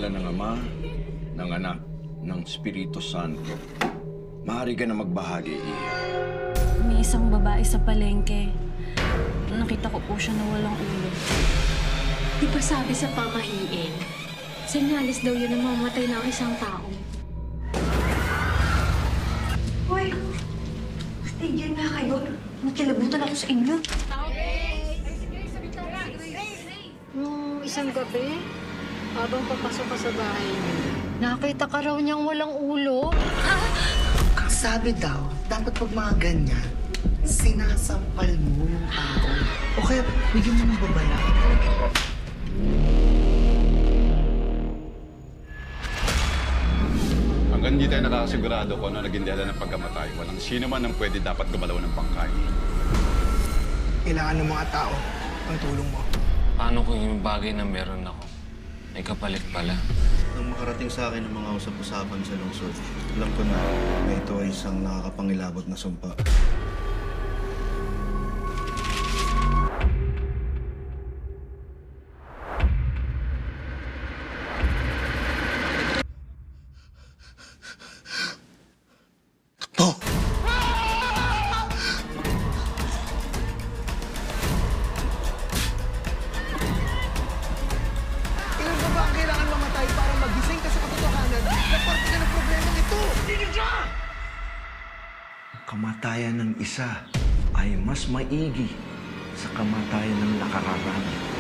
ngalan ng Ama, ng Anak, ng Espiritu Santo. Maaari ka na magbahagi, Iya. May isang babae sa palengke. Nakita ko po siya na walang ulo. Di ba sabi sa pamahiin, senyalis daw yun na mamatay ng isang tao? Hoy! Tigil nga kayo. Nakilabutan ako sa inyo. Nung isang gabi, habang papasok ka sa bahay niyo, nakita ka raw niyang walang ulo. Ang sabi daw, dapat pag mga ganyan, sinasampal mo yung tao. O kaya, bigyan mo ng babala. Hanggang hindi tayo nakakasigurado kung ano naging dahilan ng pagkamatay, walang sino man ang pwede dapat gumalaw ng bangkay. Kailangan ng mga tao ang tulong mo. Paano kung yung bagay na meron ako may kapalit pala? Nang makarating sa akin ang mga usap-usapan sa lungsod, alam ko na ito ay isang nakakapangilabot na sumpa. To! Ilan ba ang kailangan mamatay para magising ka sa katotohanan na parte ka ng problema ito? Kamatayan ng isa ay mas maigi sa kamatayan ng nakararami.